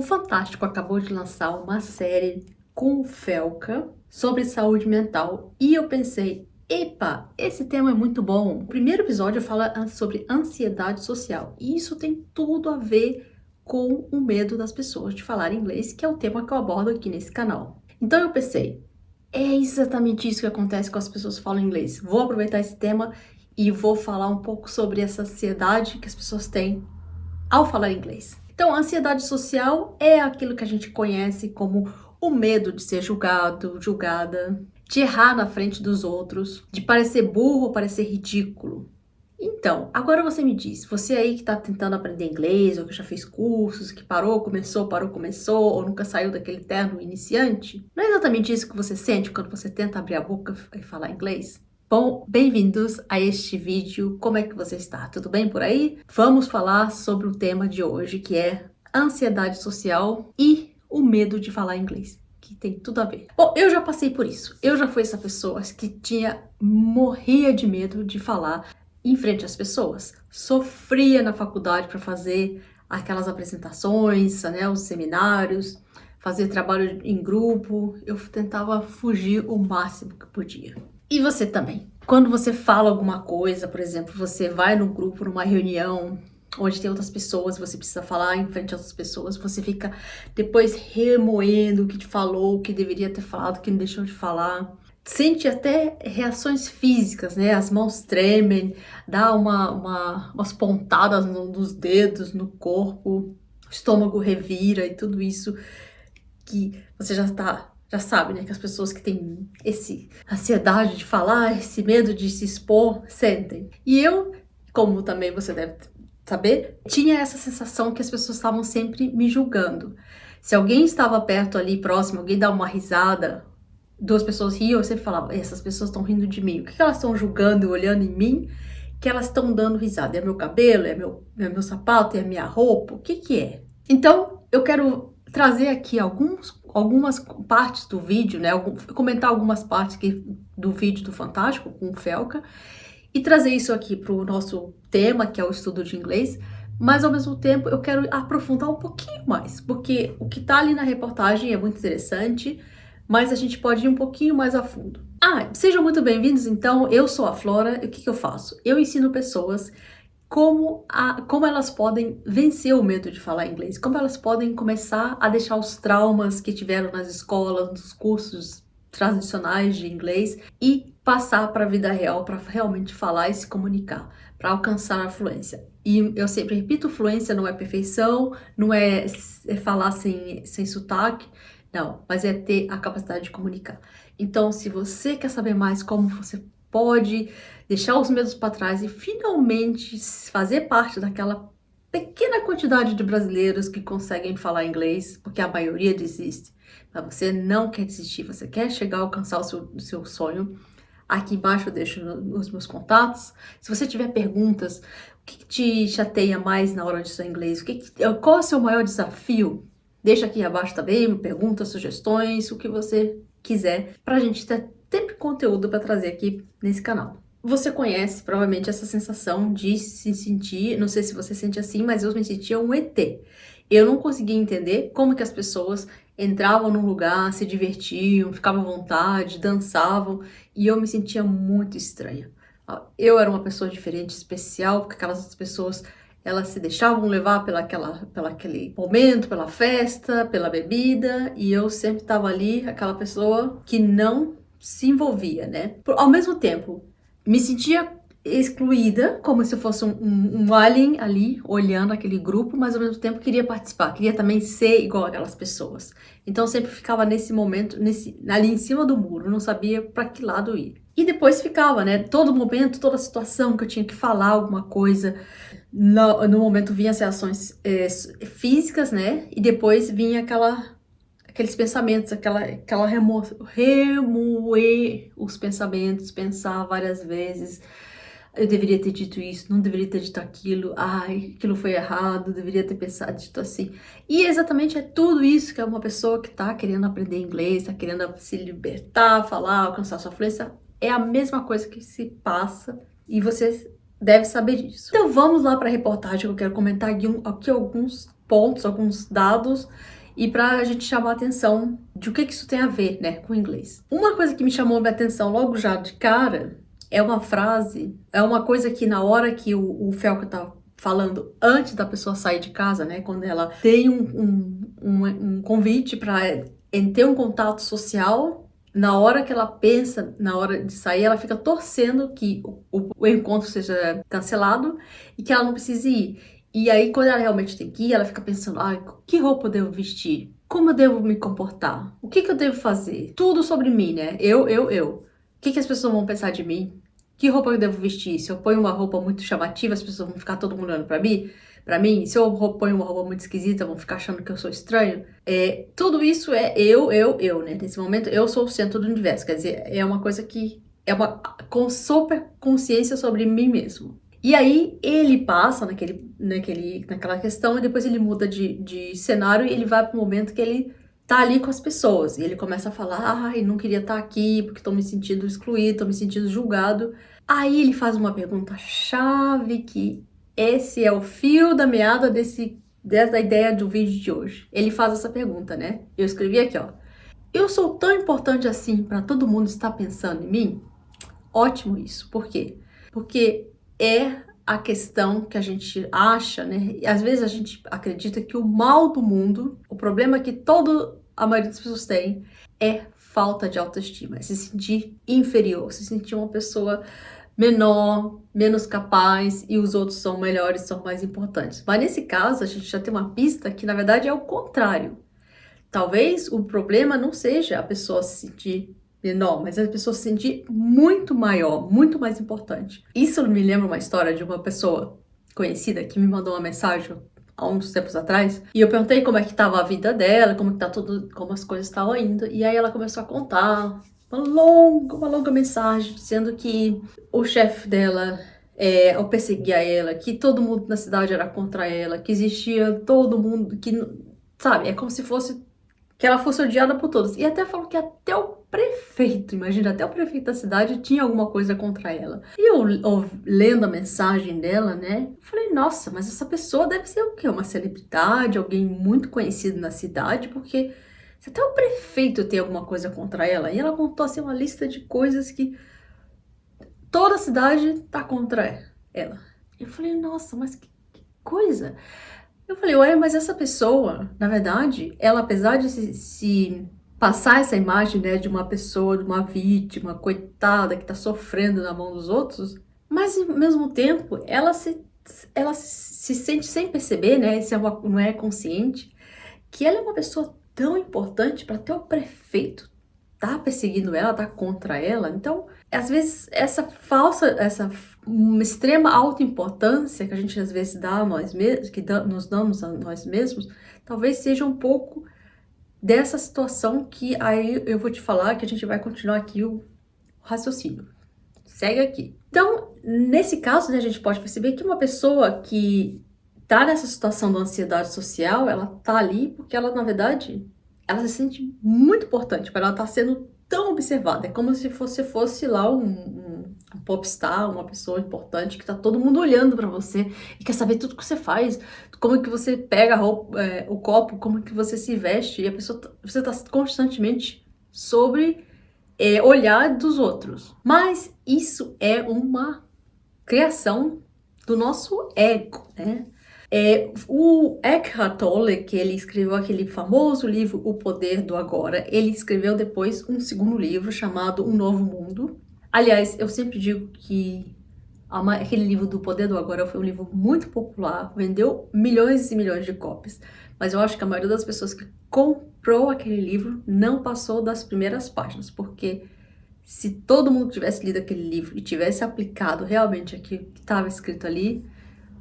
O Fantástico acabou de lançar uma série com o Felca sobre saúde mental e eu pensei, epa, esse tema é muito bom. O primeiro episódio fala sobre ansiedade social e isso tem tudo a ver com o medo das pessoas de falar inglês, que é o tema que eu abordo aqui nesse canal. Então eu pensei, é exatamente isso que acontece com as pessoas que falam inglês. Vou aproveitar esse tema e vou falar um pouco sobre essa ansiedade que as pessoas têm ao falar inglês. Então, a ansiedade social é aquilo que a gente conhece como o medo de ser julgado, julgada, de errar na frente dos outros, de parecer burro ou parecer ridículo. Então, agora você me diz, você aí que está tentando aprender inglês, ou que já fez cursos, que parou, começou, ou nunca saiu daquele terno iniciante, não é exatamente isso que você sente quando você tenta abrir a boca e falar inglês? Bom, bem-vindos a este vídeo. Como é que você está? Tudo bem por aí? Vamos falar sobre o tema de hoje, que é ansiedade social e o medo de falar inglês, que tem tudo a ver. Bom, eu já passei por isso. Eu já fui essa pessoa que morria de medo de falar em frente às pessoas. Sofria na faculdade para fazer aquelas apresentações, né, os seminários, fazer trabalho em grupo. Eu tentava fugir o máximo que podia. E você também. Quando você fala alguma coisa, por exemplo, você vai num grupo, numa reunião, onde tem outras pessoas, você precisa falar em frente a outras pessoas, você fica depois remoendo o que te falou, o que deveria ter falado, o que não deixou de falar. Sente até reações físicas, né? As mãos tremem, dá umas pontadas nos dedos, no corpo, o estômago revira e tudo isso que você já sabe, né? Que as pessoas que têm esse ansiedade de falar, esse medo de se expor, sentem. E eu, como também você deve saber, tinha essa sensação que as pessoas estavam sempre me julgando. Se alguém estava perto ali, próximo, alguém dá uma risada, duas pessoas riam, eu sempre falava, essas pessoas estão rindo de mim. O que elas estão julgando, olhando em mim, que elas estão dando risada? É meu cabelo? É meu sapato? É minha roupa? O que é? Então, eu quero trazer aqui algumas partes do vídeo, né? Comentar algumas partes do vídeo do Fantástico com o Felca e trazer isso aqui para o nosso tema, que é o estudo de inglês. Mas, ao mesmo tempo, eu quero aprofundar um pouquinho mais, porque o que está ali na reportagem é muito interessante, mas a gente pode ir um pouquinho mais a fundo. Sejam muito bem-vindos, então, eu sou a Flora, e o que eu faço? Eu ensino pessoas como elas podem vencer o medo de falar inglês, como elas podem começar a deixar os traumas que tiveram nas escolas, nos cursos tradicionais de inglês e passar para a vida real, para realmente falar e se comunicar, para alcançar a fluência. E eu sempre repito, fluência não é perfeição, não é falar sem sotaque, não, mas é ter a capacidade de comunicar. Então, se você quer saber mais como você pode deixar os medos para trás e finalmente fazer parte daquela pequena quantidade de brasileiros que conseguem falar inglês, porque a maioria desiste, mas você não quer desistir, você quer chegar a alcançar o seu sonho. Aqui embaixo eu deixo os meus contatos. Se você tiver perguntas, o que te chateia mais na hora de estudar inglês? Qual é o seu maior desafio? Deixa aqui abaixo também, perguntas, sugestões, o que você quiser, para a gente ter sempre conteúdo para trazer aqui nesse canal. Você conhece provavelmente essa sensação de se sentir, não sei se você sente assim, mas eu me sentia um ET. Eu não conseguia entender como que as pessoas entravam num lugar, se divertiam, ficavam à vontade, dançavam, e eu me sentia muito estranha. Eu era uma pessoa diferente, especial, porque aquelas outras pessoas, elas se deixavam levar pelaquele momento, pela festa, pela bebida, e eu sempre estava ali, aquela pessoa que não se envolvia, né? Ao mesmo tempo, me sentia excluída, como se eu fosse um alien ali, olhando aquele grupo, mas ao mesmo tempo queria participar, queria também ser igual aquelas pessoas. Então eu sempre ficava nesse momento, ali em cima do muro, não sabia para que lado ir. E depois ficava, né? Todo momento, toda situação que eu tinha que falar alguma coisa, no momento vinha as reações físicas, né? E depois vinha aqueles pensamentos, remoer os pensamentos, pensar várias vezes. Eu deveria ter dito isso, não deveria ter dito aquilo, aquilo foi errado, deveria ter pensado, dito assim. E exatamente é tudo isso que é uma pessoa que está querendo aprender inglês, está querendo se libertar, falar, alcançar sua fluência, é a mesma coisa que se passa e você deve saber disso. Então vamos lá para a reportagem que eu quero comentar aqui alguns pontos, alguns dados, e para a gente chamar a atenção de o que isso tem a ver, né, com o inglês. Uma coisa que me chamou a minha atenção logo já de cara é uma frase, é uma coisa que na hora que o Felca tá falando antes da pessoa sair de casa, né, quando ela tem um convite para ter um contato social, na hora que ela pensa, na hora de sair, ela fica torcendo que o encontro seja cancelado e que ela não precise ir. E aí, quando ela realmente tem que ir, ela fica pensando, que roupa eu devo vestir? Como eu devo me comportar? O que eu devo fazer? Tudo sobre mim, né? Eu. O que as pessoas vão pensar de mim? Que roupa eu devo vestir? Se eu ponho uma roupa muito chamativa, as pessoas vão ficar todo mundo olhando pra mim? Se eu ponho uma roupa muito esquisita, vão ficar achando que eu sou estranho. Tudo isso é eu, né? Nesse momento, eu sou o centro do universo. Quer dizer, é uma coisa que é uma super consciência sobre mim mesmo. E aí, ele passa naquela questão e depois ele muda de cenário e ele vai pro momento que ele tá ali com as pessoas. E ele começa a falar, não queria estar aqui porque tô me sentindo excluído, tô me sentindo julgado. Aí ele faz uma pergunta chave que esse é o fio da meada dessa ideia do vídeo de hoje. Ele faz essa pergunta, né? Eu escrevi aqui, ó. Eu sou tão importante assim para todo mundo estar pensando em mim? Ótimo isso. Por quê? Porque é a questão que a gente acha, né? E às vezes a gente acredita que o mal do mundo, o problema que a maioria das pessoas tem, é falta de autoestima, é se sentir inferior, se sentir uma pessoa menor, menos capaz e os outros são melhores, são mais importantes. Mas nesse caso, a gente já tem uma pista que na verdade é o contrário. Talvez o problema não seja a pessoa se sentir menor, mas a pessoa se sentir muito maior, muito mais importante. Isso me lembra uma história de uma pessoa conhecida que me mandou uma mensagem há uns tempos atrás, e eu perguntei como é que estava a vida dela, como que tá tudo, como as coisas estavam indo, e aí ela começou a contar uma longa mensagem dizendo que o chefe dela ou perseguia ela, que todo mundo na cidade era contra ela, que existia todo mundo, que, sabe, é como se fosse que ela fosse odiada por todos. E até falou que até o prefeito, imagina, até o prefeito da cidade tinha alguma coisa contra ela. E eu lendo a mensagem dela, né, falei, nossa, mas essa pessoa deve ser o quê? Uma celebridade, alguém muito conhecido na cidade, porque se até o prefeito tem alguma coisa contra ela. E ela contou assim uma lista de coisas que toda a cidade tá contra ela. Eu falei, nossa, mas que coisa. Eu falei, ué, mas essa pessoa, na verdade, ela apesar de se passar essa imagem, né, de uma pessoa, de uma vítima, coitada, que tá sofrendo na mão dos outros, mas ao mesmo tempo, ela se sente sem perceber, né, isso não é consciente, que ela é uma pessoa tão importante para até o prefeito tá perseguindo ela, tá contra ela. Então, às vezes, uma extrema autoimportância que a gente às vezes dá a nós mesmos, nos damos a nós mesmos, talvez seja um pouco dessa situação que aí eu vou te falar que a gente vai continuar aqui o raciocínio. Segue aqui. Então, nesse caso, né, a gente pode perceber que uma pessoa que tá nessa situação da ansiedade social, ela tá ali porque ela, na verdade, ela se sente muito importante, para ela estar sendo tão observada. É como se você fosse lá um popstar, uma pessoa importante que tá todo mundo olhando para você e quer saber tudo que você faz, como é que você pega a roupa, o copo, como é que você se veste, e a pessoa, você tá constantemente sobre olhar dos outros. Mas isso é uma criação do nosso ego, né? O Eckhart Tolle, que ele escreveu aquele famoso livro O Poder do Agora, ele escreveu depois um segundo livro chamado Um Novo Mundo. Aliás, eu sempre digo que aquele livro do Poder do Agora foi um livro muito popular, vendeu milhões e milhões de cópias, mas eu acho que a maioria das pessoas que comprou aquele livro não passou das primeiras páginas, porque se todo mundo tivesse lido aquele livro e tivesse aplicado realmente aquilo que estava escrito ali,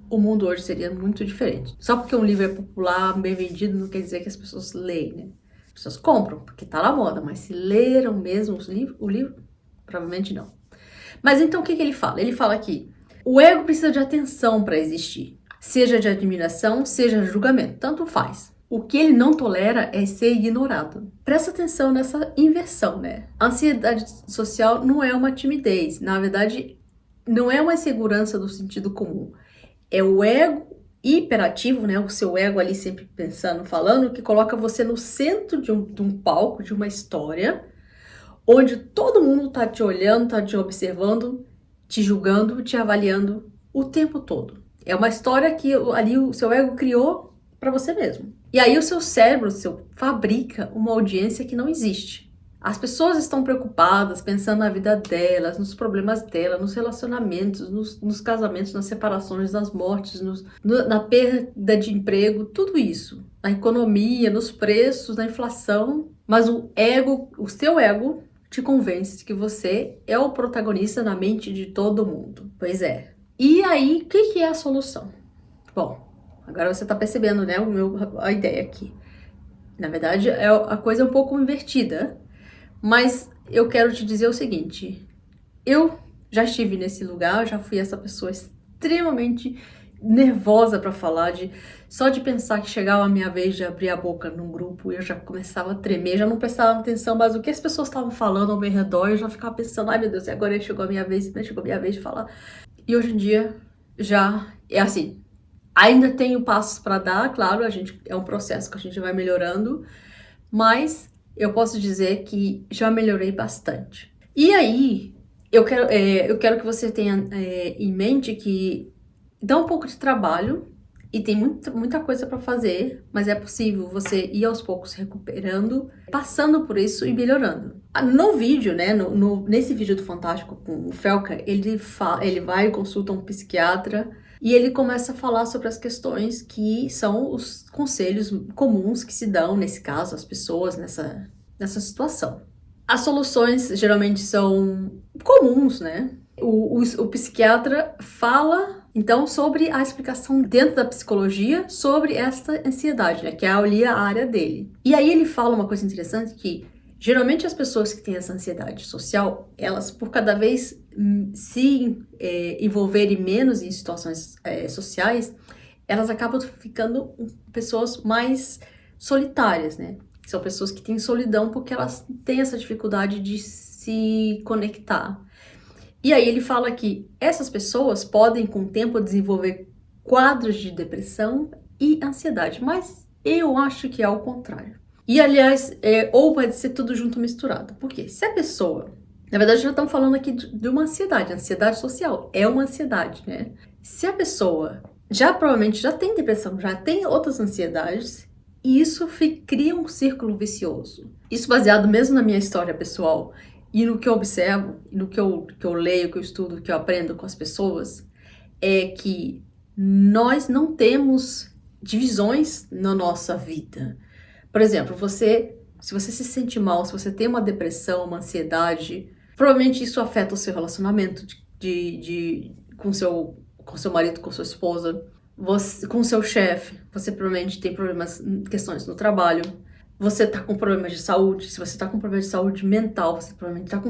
o mundo hoje seria muito diferente. Só porque um livro é popular, bem vendido, não quer dizer que as pessoas leem, né? As pessoas compram, porque tá na moda, mas se leram mesmo o livro, provavelmente não. Mas então o que ele fala? Ele fala que o ego precisa de atenção para existir, seja de admiração, seja de julgamento, tanto faz. O que ele não tolera é ser ignorado. Presta atenção nessa inversão, né? A ansiedade social não é uma timidez, na verdade, não é uma insegurança do sentido comum. É o ego hiperativo, né? O seu ego ali sempre pensando, falando, que coloca você no centro de um palco, de uma história, onde todo mundo tá te olhando, tá te observando, te julgando, te avaliando o tempo todo. É uma história que ali o seu ego criou para você mesmo. E aí o seu cérebro fabrica uma audiência que não existe. As pessoas estão preocupadas, pensando na vida delas, nos problemas delas, nos relacionamentos, nos casamentos, nas separações, nas mortes, na perda de emprego, tudo isso. Na economia, nos preços, na inflação. Mas o seu ego te convence que você é o protagonista na mente de todo mundo. Pois é. E aí, o que é a solução? Bom, agora você está percebendo, né, a ideia aqui. Na verdade, a coisa é um pouco invertida, mas eu quero te dizer o seguinte. Eu já estive nesse lugar, já fui essa pessoa extremamente nervosa para falar, só de pensar que chegava a minha vez de abrir a boca num grupo, eu já começava a tremer, já não prestava atenção mais o que as pessoas estavam falando ao meu redor, eu já ficava pensando, ai meu Deus, agora chegou a minha vez, chegou a minha vez de falar. E hoje em dia já é assim. Ainda tenho passos para dar, claro, é um processo que a gente vai melhorando, mas eu posso dizer que já melhorei bastante. E aí, eu quero que você tenha em mente que dá um pouco de trabalho e tem muita coisa para fazer, mas é possível você ir aos poucos recuperando, passando por isso e melhorando. No vídeo, né, nesse vídeo do Fantástico com o Felca, ele vai e consulta um psiquiatra e ele começa a falar sobre as questões que são os conselhos comuns que se dão, nesse caso, às pessoas nessa situação. As soluções geralmente são comuns, né? O psiquiatra fala, então, sobre a explicação dentro da psicologia sobre esta ansiedade, né? Que é ali a área dele. E aí ele fala uma coisa interessante que, geralmente, as pessoas que têm essa ansiedade social, elas, por cada vez se envolverem menos em situações sociais, elas acabam ficando pessoas mais solitárias, né? São pessoas que têm solidão porque elas têm essa dificuldade de se conectar. E aí ele fala que essas pessoas podem, com o tempo, desenvolver quadros de depressão e ansiedade, mas eu acho que é ao contrário. E, aliás, ou pode ser tudo junto misturado. Por quê? Se a pessoa... Na verdade, já estamos falando aqui de uma ansiedade social. É uma ansiedade, né? Se a pessoa provavelmente já tem depressão, já tem outras ansiedades, e isso cria um círculo vicioso. Isso baseado mesmo na minha história pessoal e no que eu observo, no que eu leio, que eu estudo, que eu aprendo com as pessoas, é que nós não temos divisões na nossa vida. Por exemplo, se você se sente mal, se você tem uma depressão, uma ansiedade, provavelmente isso afeta o seu relacionamento com seu marido, com sua esposa, com seu chefe. Você provavelmente tem questões no trabalho. Você tá com problemas de saúde. Se você tá com problema de saúde mental, você provavelmente tá com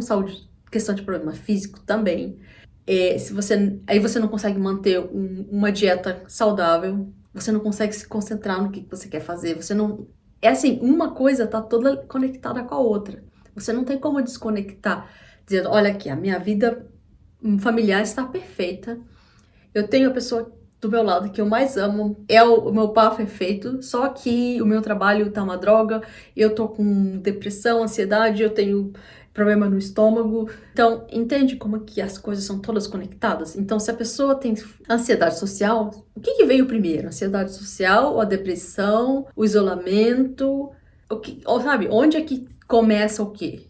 questão de problema físico também. Aí você não consegue manter uma dieta saudável. Você não consegue se concentrar no que você quer fazer. É assim, uma coisa tá toda conectada com a outra. Você não tem como desconectar, dizendo, olha aqui, a minha vida familiar está perfeita. Eu tenho a pessoa do meu lado que eu mais amo, é o meu par perfeito, só que o meu trabalho tá uma droga, eu tô com depressão, ansiedade, eu tenho problema no estômago. Então, entende como que as coisas são todas conectadas? Então, se a pessoa tem ansiedade social, o que veio primeiro? A ansiedade social, ou a depressão, o isolamento? Sabe, onde é que começa o quê?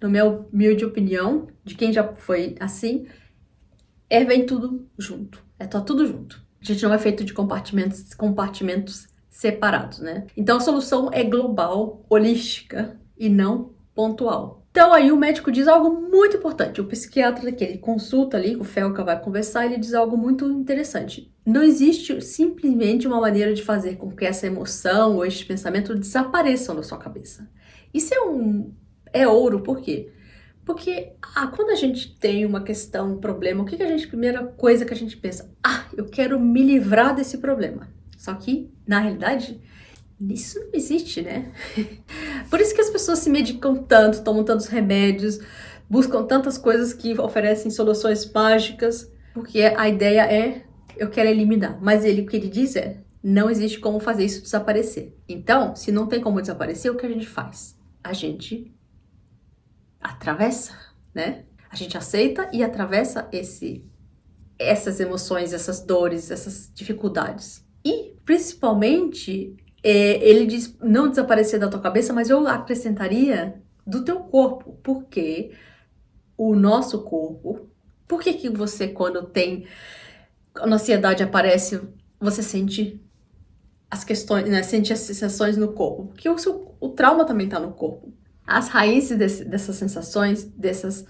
No meu humilde opinião, de quem já foi assim, vem tudo junto. Tá tudo junto. A gente não é feito de compartimentos separados, né? Então a solução é global, holística e não pontual. Então aí o médico diz algo muito importante. O psiquiatra que ele consulta ali, o Felca vai conversar, ele diz algo muito interessante. Não existe simplesmente uma maneira de fazer com que essa emoção ou este pensamento desapareçam da sua cabeça. Isso é ouro, por quê? Porque, quando a gente tem uma questão, um problema, primeira coisa que a gente pensa? Eu quero me livrar desse problema. Só que, na realidade, isso não existe, né? Por isso que as pessoas se medicam tanto, tomam tantos remédios, buscam tantas coisas que oferecem soluções mágicas, porque a ideia é eu quero eliminar. Mas o que ele diz é, não existe como fazer isso desaparecer. Então, se não tem como desaparecer, o que a gente faz? A gente atravessa, né? A gente aceita e atravessa essas emoções, essas dores, essas dificuldades. E, principalmente, ele diz não desaparecer da tua cabeça, mas eu acrescentaria do teu corpo, porque o nosso corpo... Por que você, quando a ansiedade aparece, você sente as questões, né? Sente as sensações no corpo? Porque o trauma também está no corpo. As raízes dessas sensações, dessas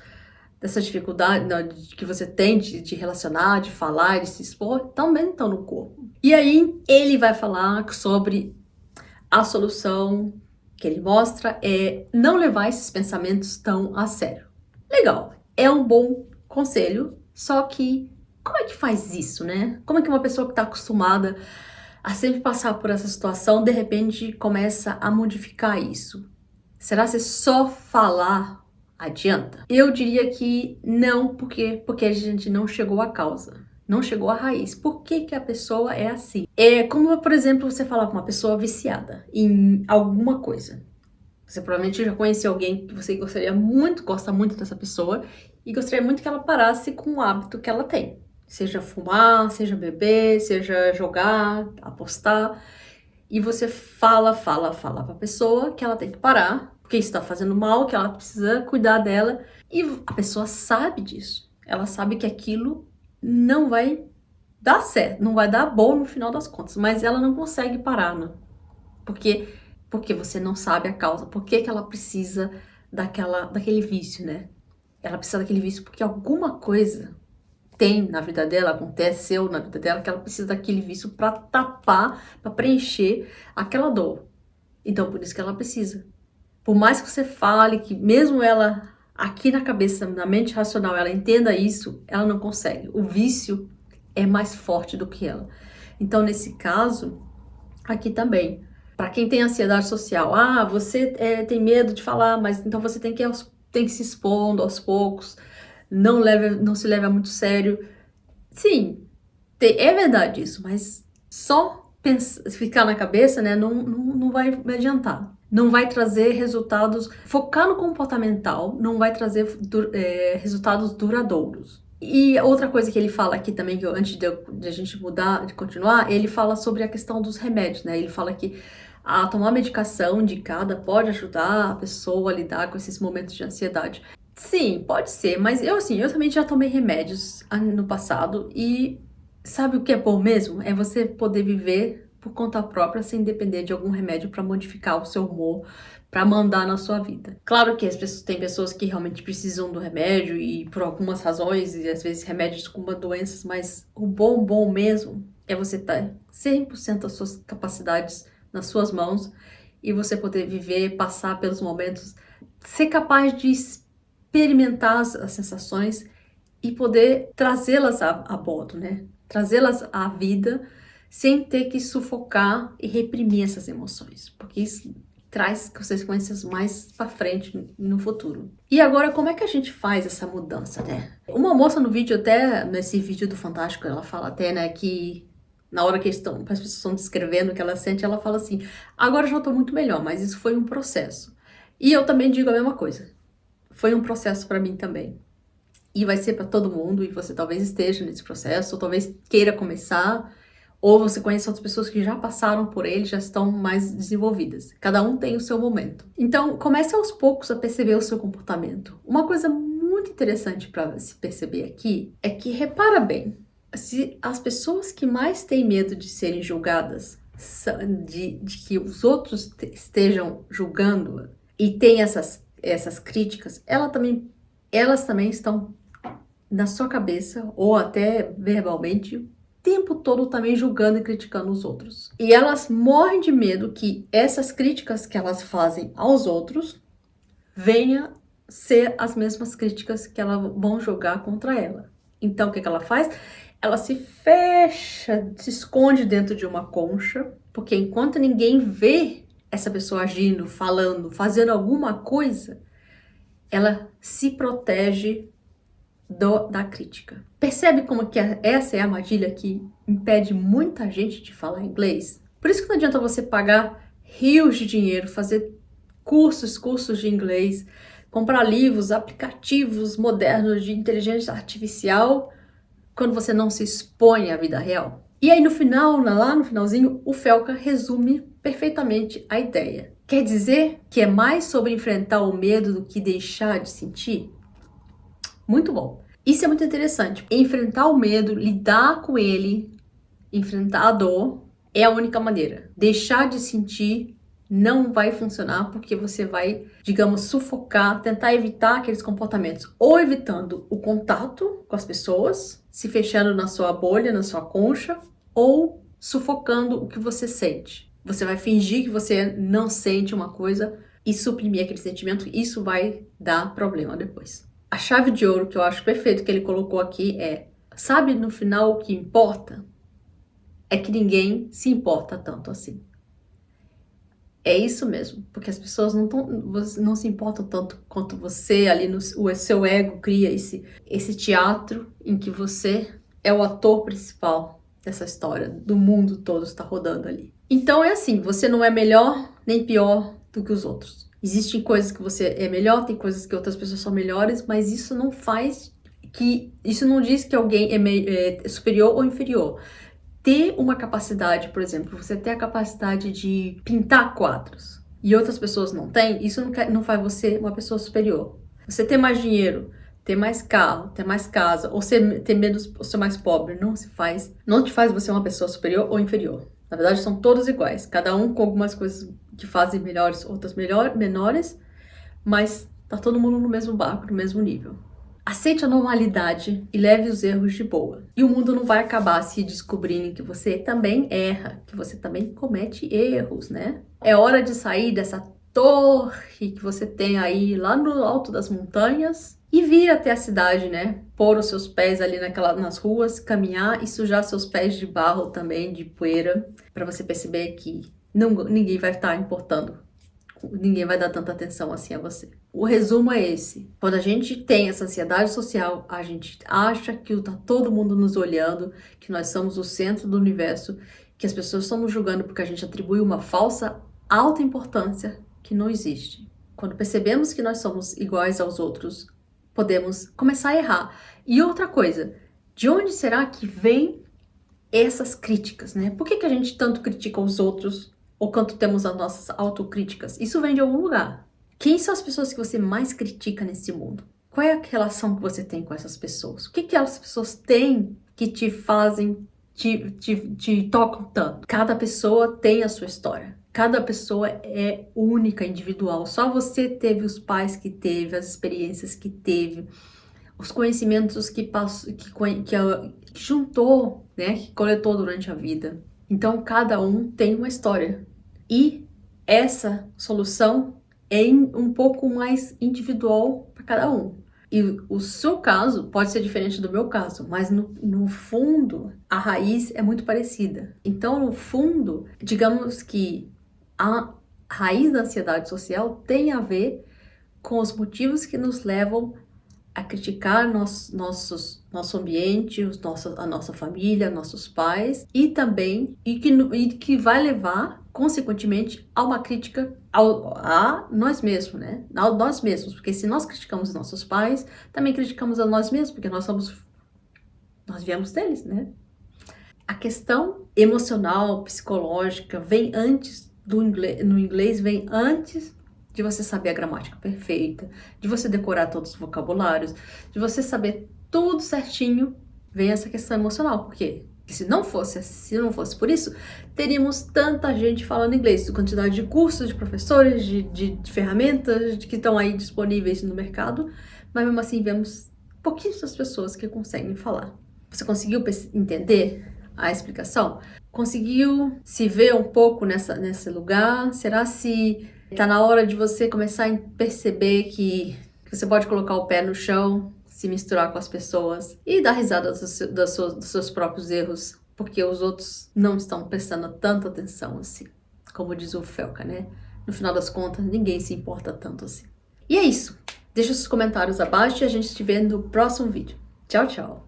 dificuldades, né, que você tem de relacionar, de falar, de se expor, também estão no corpo. E aí ele vai falar sobre a solução que ele mostra é não levar esses pensamentos tão a sério. Legal, é um bom conselho, só que como é que faz isso, né? Como é que uma pessoa que está acostumada a sempre passar por essa situação, de repente começa a modificar isso? Será que só falar adianta? Eu diria que não, porque a gente não chegou à causa, não chegou à raiz. Por que a pessoa é assim? É como, por exemplo, você falar com uma pessoa viciada em alguma coisa. Você provavelmente já conheceu alguém que você gosta muito dessa pessoa e gostaria muito que ela parasse com o hábito que ela tem. Seja fumar, seja beber, seja jogar, apostar. E você fala pra pessoa que ela tem que parar, porque isso tá fazendo mal, que ela precisa cuidar dela. E a pessoa sabe disso. Ela sabe que aquilo não vai dar certo, não vai dar bom no final das contas. Mas ela não consegue parar, né? Porque você não sabe a causa. Por que ela precisa daquele vício, né? Ela precisa daquele vício porque alguma coisa tem na vida dela, aconteceu na vida dela, que ela precisa daquele vício para tapar, para preencher aquela dor. Então, por isso que ela precisa. Por mais que você fale, que mesmo ela, aqui na cabeça, na mente racional, ela entenda isso, ela não consegue. O vício é mais forte do que ela. Então, nesse caso, aqui também, para quem tem ansiedade social, você tem medo de falar, mas então você tem que se expondo aos poucos, não se leva muito sério. Sim, é verdade isso, mas só ficar na cabeça, né, não vai adiantar. Não vai trazer resultados. Focar no comportamental não vai trazer resultados duradouros. E outra coisa que ele fala aqui também, que antes de a gente mudar, de continuar, ele fala sobre a questão dos remédios, né? Ele fala que tomar medicação indicada pode ajudar a pessoa a lidar com esses momentos de ansiedade. Sim, pode ser, mas eu também já tomei remédios no passado e sabe o que é bom mesmo? É você poder viver por conta própria sem depender de algum remédio para modificar o seu humor, para mandar na sua vida. Claro que tem pessoas que realmente precisam do remédio e por algumas razões, e às vezes remédios com doenças, mas o bom mesmo é você ter 100% das suas capacidades nas suas mãos e você poder viver, passar pelos momentos, ser capaz de experimentar as sensações e poder trazê-las a bordo, né? Trazê-las à vida sem ter que sufocar e reprimir essas emoções, porque isso traz consequências mais para frente no futuro. E agora, como é que a gente faz essa mudança, né? Uma moça no vídeo, até nesse vídeo do Fantástico, ela fala até, né, que na hora que as pessoas estão descrevendo o que ela sente, ela fala assim, agora eu já estou muito melhor, mas isso foi um processo. E eu também digo a mesma coisa. Foi um processo para mim também. E vai ser para todo mundo, e você talvez esteja nesse processo, ou talvez queira começar, ou você conhece outras pessoas que já passaram por ele, já estão mais desenvolvidas. Cada um tem o seu momento. Então, comece aos poucos a perceber o seu comportamento. Uma coisa muito interessante para se perceber aqui é que, repara bem, se as pessoas que mais têm medo de serem julgadas, de que os outros estejam julgando e têm essas críticas, elas também estão na sua cabeça, ou até verbalmente, o tempo todo também julgando e criticando os outros. E elas morrem de medo que essas críticas que elas fazem aos outros venham ser as mesmas críticas que elas vão jogar contra ela. Então, o que ela faz? Ela se fecha, se esconde dentro de uma concha, porque enquanto ninguém vê essa pessoa agindo, falando, fazendo alguma coisa, ela se protege da crítica. Percebe como que essa é a armadilha que impede muita gente de falar inglês? Por isso que não adianta você pagar rios de dinheiro, fazer cursos de inglês, comprar livros, aplicativos modernos de inteligência artificial, quando você não se expõe à vida real. E aí no final, lá no finalzinho, o Felca resume perfeitamente a ideia. Quer dizer que é mais sobre enfrentar o medo do que deixar de sentir? Muito bom. Isso é muito interessante. Enfrentar o medo, lidar com ele, enfrentar a dor, é a única maneira. Deixar de sentir não vai funcionar porque você vai, digamos, sufocar, tentar evitar aqueles comportamentos. Ou evitando o contato com as pessoas, se fechando na sua bolha, na sua concha, ou sufocando o que você sente. Você vai fingir que você não sente uma coisa e suprimir aquele sentimento. Isso vai dar problema depois. A chave de ouro que eu acho perfeito que ele colocou aqui é: sabe no final o que importa? É que ninguém se importa tanto assim. É isso mesmo, porque as pessoas não se importam tanto quanto você ali, o seu ego cria esse teatro em que você é o ator principal dessa história, do mundo todo está rodando ali. Então é assim, você não é melhor nem pior do que os outros. Existem coisas que você é melhor, tem coisas que outras pessoas são melhores, mas isso não diz que alguém é superior ou inferior. Ter uma capacidade, por exemplo, você ter a capacidade de pintar quadros e outras pessoas não têm, isso não faz você uma pessoa superior. Você ter mais dinheiro, ter mais carro, ter mais casa, ou ter menos, ou ser mais pobre, não te faz você uma pessoa superior ou inferior. Na verdade, são todos iguais, cada um com algumas coisas que fazem melhores, outras menores, mas tá todo mundo no mesmo barco, no mesmo nível. Aceite a normalidade e leve os erros de boa. E o mundo não vai acabar se descobrindo que você também erra, que você também comete erros, né? É hora de sair dessa torre que você tem aí lá no alto das montanhas e vir até a cidade, né? Pôr os seus pés ali nas ruas, caminhar e sujar seus pés de barro também, de poeira, para você perceber que ninguém vai estar importando. Ninguém vai dar tanta atenção assim a você. O resumo é esse. Quando a gente tem essa ansiedade social, a gente acha que tá todo mundo nos olhando, que nós somos o centro do universo, que as pessoas estão nos julgando porque a gente atribui uma falsa alta importância que não existe. Quando percebemos que nós somos iguais aos outros, podemos começar a errar. E outra coisa, de onde será que vem essas críticas, né? Por que a gente tanto critica os outros ou quanto temos as nossas autocríticas? Isso vem de algum lugar. Quem são as pessoas que você mais critica nesse mundo? Qual é a relação que você tem com essas pessoas? O que aquelas pessoas têm que te fazem, te tocam tanto? Cada pessoa tem a sua história. Cada pessoa é única, individual. Só você teve os pais que teve, as experiências que teve, os conhecimentos que juntou, né? Que coletou durante a vida. Então, cada um tem uma história. E essa solução é um pouco mais individual para cada um. E o seu caso pode ser diferente do meu caso, mas no fundo, a raiz é muito parecida. Então, no fundo, digamos que a raiz da ansiedade social tem a ver com os motivos que nos levam a criticar nosso ambiente, a nossa família, nossos pais, e também que vai levar, consequentemente, a uma crítica a nós mesmos, né? A nós mesmos, porque se nós criticamos nossos pais, também criticamos a nós mesmos, porque nós viemos deles, né? A questão emocional, psicológica, vem antes no inglês vem antes de você saber a gramática perfeita, de você decorar todos os vocabulários, de você saber tudo certinho, vem essa questão emocional. Por quê? Porque se não fosse por isso, teríamos tanta gente falando inglês, quantidade de cursos, de professores, de ferramentas que estão aí disponíveis no mercado, mas mesmo assim vemos pouquíssimas pessoas que conseguem falar. Você conseguiu entender a explicação? Conseguiu se ver um pouco nesse lugar? Será se tá na hora de você começar a perceber que você pode colocar o pé no chão, se misturar com as pessoas e dar risada dos seus próprios erros, porque os outros não estão prestando tanta atenção assim, como diz o Felca, né? No final das contas, ninguém se importa tanto assim. E é isso. Deixa os comentários abaixo e a gente se vê no próximo vídeo. Tchau, tchau!